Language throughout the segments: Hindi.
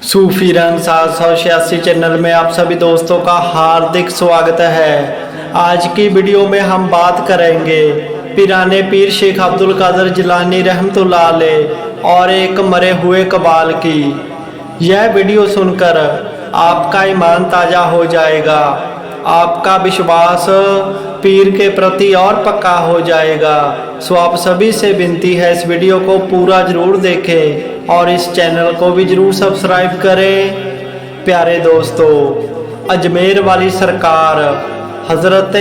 सूफी रंग 786 चैनल में आप सभी दोस्तों का हार्दिक स्वागत है। आज की वीडियो में हम बात करेंगे पीराने पीर शेख अब्दुल कादर जिलानी रहमतुल्लाह अलैह और एक मरे हुए कबाल की। यह वीडियो सुनकर आपका ईमान ताज़ा हो जाएगा, आपका विश्वास पीर के प्रति और पक्का हो जाएगा। सो आप सभी से विनती है इस वीडियो को पूरा ज़रूर देखें और इस चैनल को भी ज़रूर सब्सक्राइब करें। प्यारे दोस्तों, अजमेर वाली सरकार हज़रत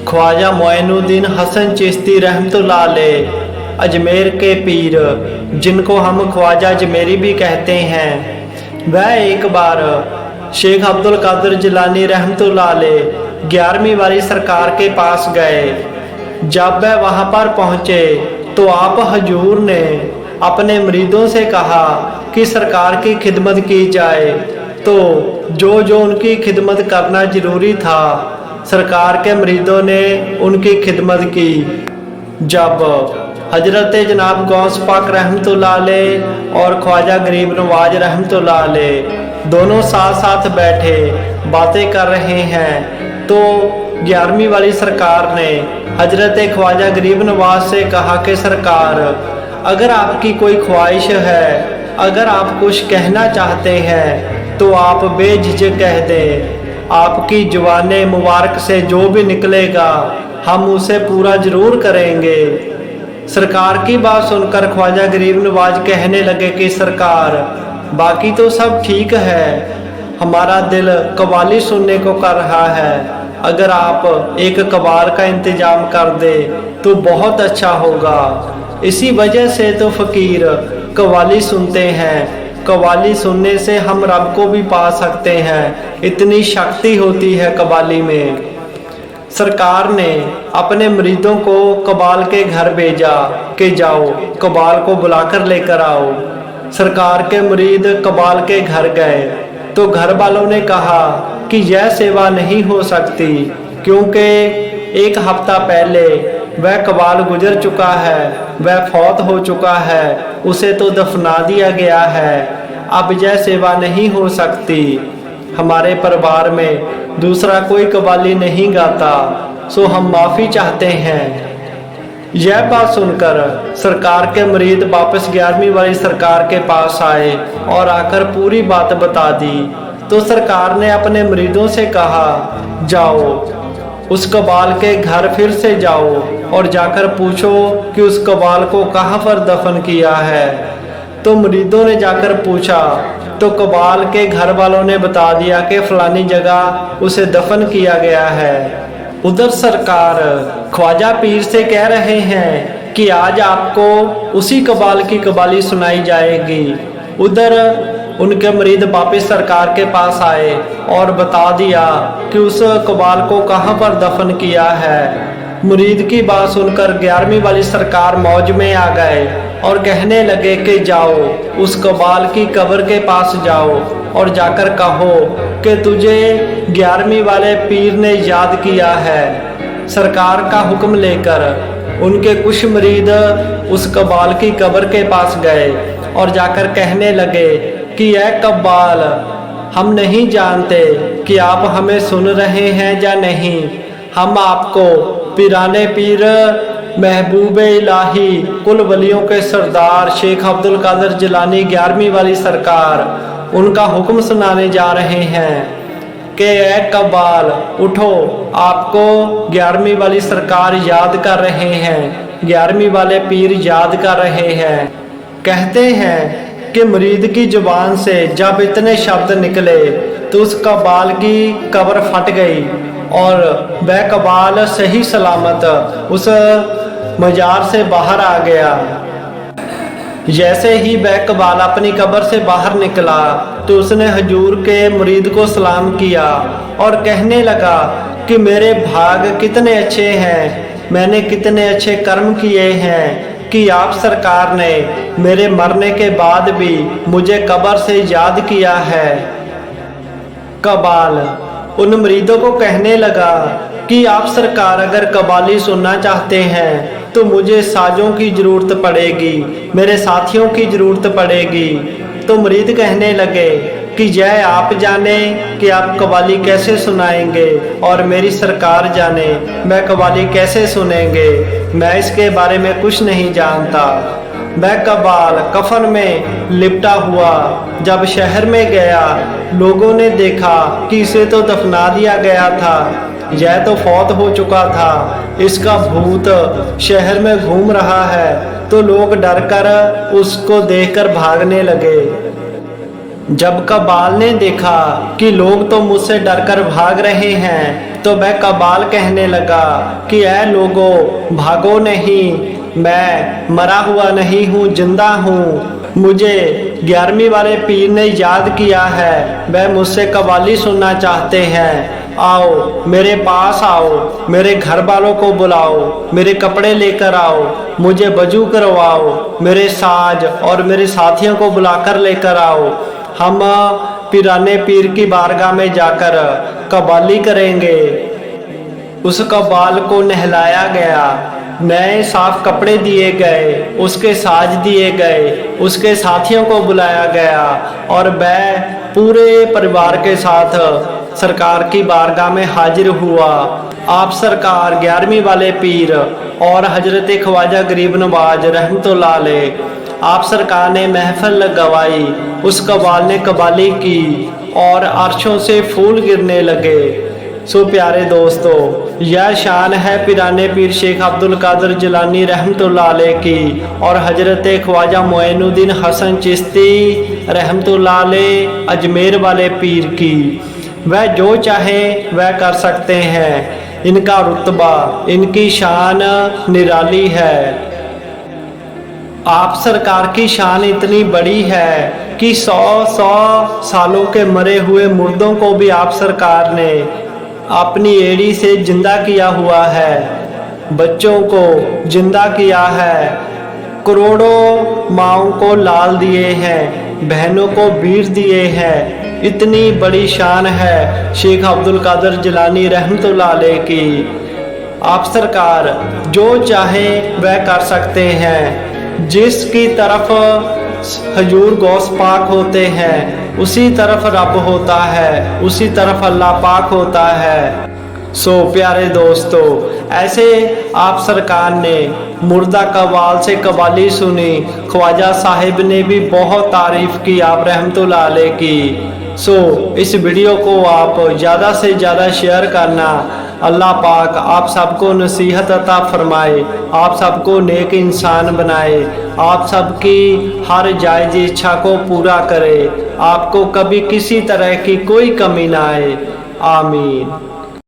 ख्वाजा मोइनुद्दीन हसन चिश्ती रहमतुल्लाह अलैह अजमेर के पीर, जिनको हम ख्वाजा अजमेरी भी कहते हैं, वह एक बार शेख अब्दुल कादर जिलानी रहमतुल्लाह अलैह 11वीं वाली सरकार के पास गए। जब वह वहाँ पर पहुँचे तो आप हजूर ने अपने मुरीदों से कहा कि सरकार की खिदमत की जाए। तो जो उनकी खिदमत करना ज़रूरी था, सरकार के मुरीदों ने उनकी खिदमत की। जब हजरत जनाब गौस पाक रहमतुल्लाह अलैह और ख्वाजा गरीब नवाज रहमतुल्लाह अलैह दोनों साथ साथ बैठे बातें कर रहे हैं, तो 11वीं वाली सरकार ने हजरत ख्वाजा गरीब नवाज से कहा कि सरकार, अगर आपकी कोई ख्वाहिश है, अगर आप कुछ कहना चाहते हैं तो आप बेझिझक कह दें। आपकी जुबाने मुबारक से जो भी निकलेगा हम उसे पूरा ज़रूर करेंगे। सरकार की बात सुनकर ख्वाजा गरीब नवाज कहने लगे कि सरकार, बाकी तो सब ठीक है, हमारा दिल कव्वाली सुनने को कर रहा है। अगर आप एक कव्वाल का इंतजाम कर दे तो बहुत अच्छा होगा। इसी वजह से तो फ़कीर कव्वाली सुनते हैं। कव्वाली सुनने से हम रब को भी पा सकते हैं, इतनी शक्ति होती है कव्वाली में। सरकार ने अपने मुरीदों को कबाल के घर भेजा कि जाओ कबाल को बुलाकर लेकर आओ। सरकार के मुरीद कबाल के घर गए तो घर वालों ने कहा कि यह सेवा नहीं हो सकती, क्योंकि एक हफ्ता पहले वह कबाल गुजर चुका है, वह फौत हो चुका है, उसे तो दफना दिया गया है। अब यह सेवा नहीं हो सकती। हमारे परिवार में दूसरा कोई कव्वाली नहीं गाता, सो हम माफ़ी चाहते हैं। यह बात सुनकर सरकार के मुरीद वापस 11वीं वाली सरकार के पास आए और आकर पूरी बात बता दी। तो सरकार ने अपने मुरीदों से कहा, जाओ उस कबाल के घर फिर से जाओ और जाकर पूछो कि उस कबाल को कहाँ पर दफन किया है। तो मुरीदों ने जाकर पूछा तो कबाल के घर वालों ने बता दिया कि फलानी जगह उसे दफन किया गया है। उधर सरकार ख्वाजा पीर से कह रहे हैं कि आज आपको उसी कबाल की कव्वाली सुनाई जाएगी। उधर उनके मुरीद वापस सरकार के पास आए और बता दिया कि उस कबाल को कहाँ पर दफन किया है। मुरीद की बात सुनकर 11वीं वाली सरकार मौज में आ गए और कहने लगे कि जाओ उस कबाल की कब्र के पास जाओ और जाकर कहो कि तुझे 11वीं वाले पीर ने याद किया है। सरकार का हुक्म लेकर उनके कुछ मुरीद उस कबाल की कब्र के पास गए और जाकर कहने लगे कि यह कबाल, हम नहीं जानते कि आप हमें सुन रहे हैं या नहीं। हम आपको पीराने पीर महबूब इलाही कुल वलियों के सरदार शेख अब्दुल कादर जिलानी 11वीं वाली सरकार, उनका हुक्म सुनाने जा रहे हैं कि ए कबाल उठो, आपको 11वीं वाली सरकार याद कर रहे हैं, 11वीं वाले पीर याद कर रहे हैं। कहते हैं कि मुरीद की जुबान से जब इतने शब्द निकले तो उस कबाल की कब्र फट गई और वह कबाल सही सलामत उस मजार से बाहर आ गया। जैसे ही वह कबाल अपनी कब्र से बाहर निकला तो उसने हजूर के मुरीद को सलाम किया और कहने लगा कि मेरे भाग कितने अच्छे हैं, मैंने कितने अच्छे कर्म किए हैं कि आप सरकार ने मेरे मरने के बाद भी मुझे कब्र से याद किया है। कबाल उन मुरीदों को कहने लगा कि आप सरकार अगर कव्वाली सुनना चाहते हैं तो मुझे साजों की ज़रूरत पड़ेगी, मेरे साथियों की ज़रूरत पड़ेगी। तो मुरीद कहने लगे कि जय आप जाने कि आप कव्वाली कैसे सुनाएंगे और मेरी सरकार जाने मैं कव्वाली कैसे सुनेंगे, मैं इसके बारे में कुछ नहीं जानता। वह कव्वाल कफन में लिपटा हुआ जब शहर में गया, लोगों ने देखा कि इसे तो दफना दिया गया था, यह तो फौत हो चुका था, इसका भूत शहर में घूम रहा है। तो लोग डरकर उसको देखकर भागने लगे। जब कव्वाल ने देखा कि लोग तो मुझसे डरकर भाग रहे हैं, तो वह कव्वाल कहने लगा कि ऐ लोगों, भागो नहीं, मैं मरा हुआ नहीं हूँ, जिंदा हूँ। मुझे 11वीं वाले पीर ने याद किया है, वह मुझसे कव्वाली सुनना चाहते हैं। आओ मेरे पास आओ, मेरे घर वालों को बुलाओ, मेरे कपड़े लेकर आओ, मुझे वजू करवाओ, मेरे साज और मेरे साथियों को बुलाकर लेकर आओ। हम पिराने पीर की बारगाह में जाकर कव्वाली करेंगे। उस कव्वाल को नहलाया गया, नए साफ कपड़े दिए गए, उसके साज दिए गए, उसके साथियों को बुलाया गया और वह पूरे परिवार के साथ सरकार की बारगाह में हाजिर हुआ। आप सरकार 11वीं वाले पीर और हजरत ख्वाजा गरीब नवाज रहमतुल्लाह अलैह आप सरकार ने महफिल लगवाई। उस कव्वाल ने कव्वाली की और अर्शों से फूल गिरने लगे। सो प्यारे दोस्तों, यह शान है पिराने पीर शेख अब्दुल कादिर जिलानी रहमतुल्लाह अलैह की और हजरत ख्वाजा मोइनुद्दीन हसन चिश्ती रहमतुल्लाह अलैह अजमेर वाले पीर की। वह जो चाहे वह कर सकते हैं, इनका रुतबा, इनकी शान निराली है। आप सरकार की शान इतनी बड़ी है कि 100 सालों के मरे हुए मुर्दों को भी आप सरकार ने अपनी एड़ी से जिंदा किया हुआ है, बच्चों को जिंदा किया है, करोड़ों माओं को लाल दिए हैं, बहनों को वीर दिए हैं। इतनी बड़ी शान है शेख अब्दुल कादिर जिलानी रहमतुल्लाह अलैह की। आप सरकार जो चाहे वह कर सकते हैं। जिसकी तरफ हजूर गौस पाक होते हैं, उसी तरफ रब होता है, उसी तरफ अल्लाह पाक होता है। सो प्यारे दोस्तों, ऐसे आप सरकार ने मुर्दा कव्वाल से कव्वाली सुनी। ख्वाजा साहिब ने भी बहुत तारीफ की आप रहमतुल्लाह अलैह की। सो इस वीडियो को आप ज़्यादा से ज़्यादा शेयर करना। अल्लाह पाक आप सबको नसीहत अता फरमाए, आप सबको नेक इंसान बनाए, आप सबकी हर जायज़ इच्छा को पूरा करे, आपको कभी किसी तरह की कोई कमी ना आए। आमीन।